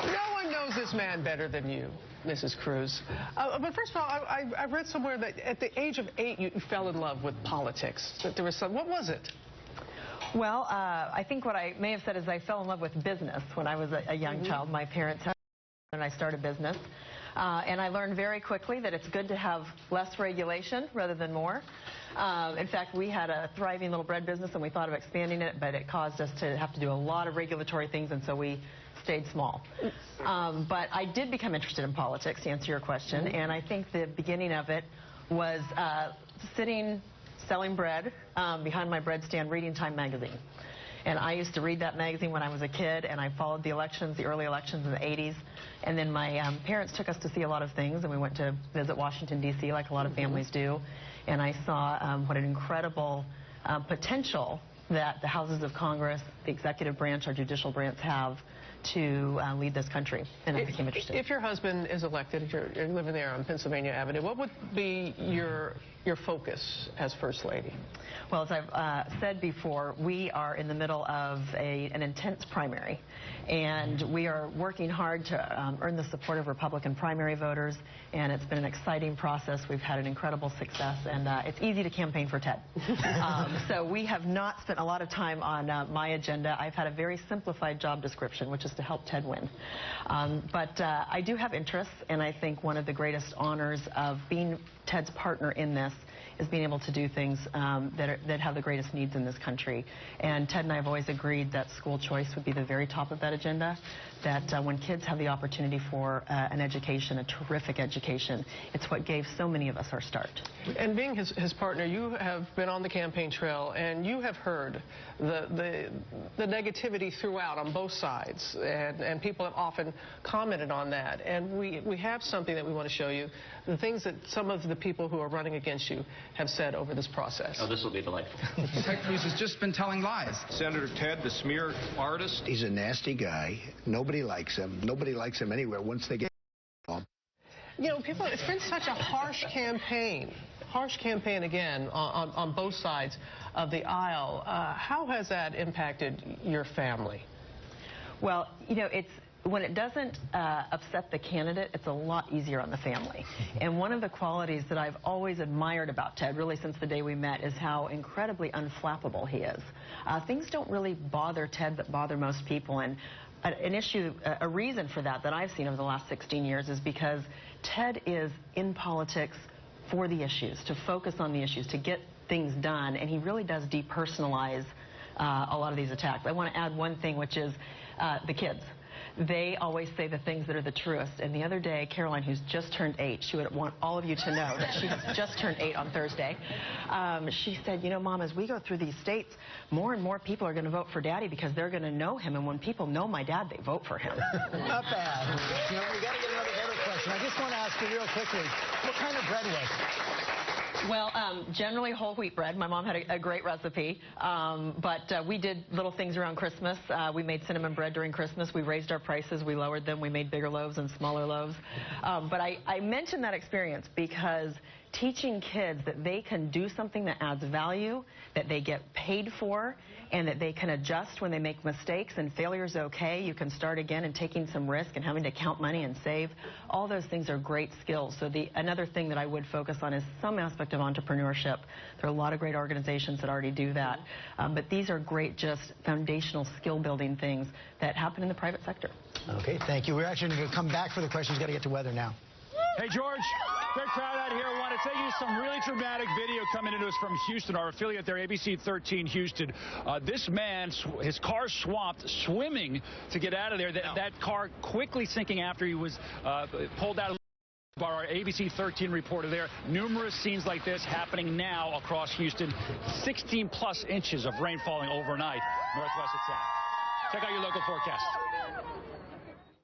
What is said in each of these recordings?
No one knows this man better than you, Mrs. Cruz. But first of all, I read somewhere that at the age of 8, you fell in love with politics. That there was some. What was it? Well, I think what I may have said is I fell in love with business when I was a young child. My parents had, and I started business. And I learned very quickly that it's good to have less regulation rather than more. In fact, we had a thriving little bread business, and we thought of expanding it, but it caused us to have to do a lot of regulatory things, and so we stayed small. But I did become interested in politics, to answer your question, and I think the beginning of it was sitting selling bread behind my bread stand, reading Time magazine. And I used to read that magazine when I was a kid, and I followed the elections, the early elections in the 80s. And then my parents took us to see a lot of things, and we went to visit Washington, D.C., like a lot of families do. And I saw what an incredible potential that the houses of Congress, the executive branch, our judicial branch have to lead this country, and I became interested. If your husband is elected, if you're living there on Pennsylvania Avenue, what would be your focus as First Lady? Well, as I've said before, we are in the middle of an intense primary, and we are working hard to earn the support of Republican primary voters, and it's been an exciting process. We've had an incredible success, and it's easy to campaign for Ted. So we have not spent a lot of time on my agenda. I've had a very simplified job description, which is to help Ted win. But I do have interests, and I think one of the greatest honors of being Ted's partner in this is being able to do things that have the greatest needs in this country. And Ted and I have always agreed that school choice would be the very top of that agenda, that when kids have the opportunity for an education, a terrific education, it's what gave so many of us our start. And being his partner, you have been on the campaign trail, and you have heard the negativity throughout on both sides, and people have often commented on that. And we have something that we want to show you, the things that some of the people who are running against you have said over this process. Oh, this will be delightful. Ted Cruz has just been telling lies. Senator Ted, the smear artist. He's a nasty guy. Nobody likes him. Nobody likes him anywhere once they get him. You know, people, it's been such a harsh campaign again on both sides of the aisle. How has that impacted your family? Well, you know, when it doesn't upset the candidate, it's a lot easier on the family. And one of the qualities that I've always admired about Ted, really since the day we met, is how incredibly unflappable he is. Things don't really bother Ted that bother most people. And a reason for that I've seen over the last 16 years is because Ted is in politics for the issues, to focus on the issues, to get things done, and he really does depersonalize a lot of these attacks. I want to add one thing, which is the kids. They always say the things that are the truest. And the other day, Caroline, who's just turned 8, she would want all of you to know that she has just turned 8 on Thursday. She said, you know, Mom, as we go through these states, more and more people are going to vote for Daddy because they're going to know him. And when people know my dad, they vote for him. Not bad. You know, we got to get another voter question. I just want to ask you real quickly, what kind of bread was it? Well, generally whole wheat bread. My mom had a great recipe, but we did little things around Christmas. We made cinnamon bread during Christmas. We raised our prices. We lowered them. We made bigger loaves and smaller loaves. But I mentioned that experience because teaching kids that they can do something that adds value, that they get paid for, and that they can adjust when they make mistakes, and failure is okay. You can start again, and taking some risk and having to count money and save. All those things are great skills. So another thing that I would focus on is some aspect of entrepreneurship. There are a lot of great organizations that already do that. But these are great, just foundational skill-building things that happen in the private sector. Okay, thank you. We're actually going to come back for the questions. Got to get to weather now. Hey, George. Great crowd out here. I want to take you some really dramatic video coming into us from Houston, our affiliate there, ABC 13 Houston. This man, his car swamped, swimming to get out of there. That car quickly sinking after he was pulled out of by our ABC 13 reporter there. Numerous scenes like this happening now across Houston. 16+ inches of rain falling overnight, northwest of town. Check out your local forecast.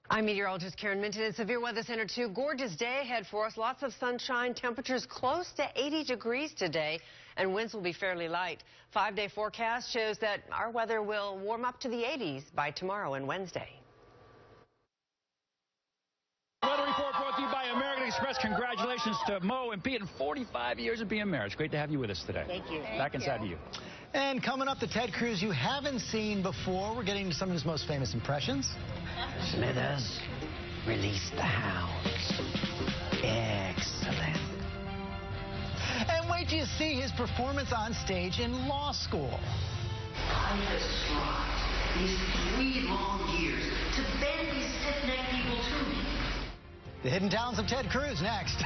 I'm meteorologist Karen Minton at Severe Weather Center 2. Gorgeous day ahead for us. Lots of sunshine. Temperatures close to 80 degrees today, and winds will be fairly light. 5-day forecast shows that our weather will warm up to the 80s by tomorrow and Wednesday. Weather report brought to you by American to express congratulations to Mo and Pete in 45 years of being married. It's great to have you with us today. Thank you. Back inside to you. And coming up, the Ted Cruz you haven't seen before. We're getting to some of his most famous impressions. Smithers, release the hounds. Excellent. And wait till you see his performance on stage in law school. I have strived these 3 long years to bend these stiff-necked people to me. The hidden talents of Ted Cruz next.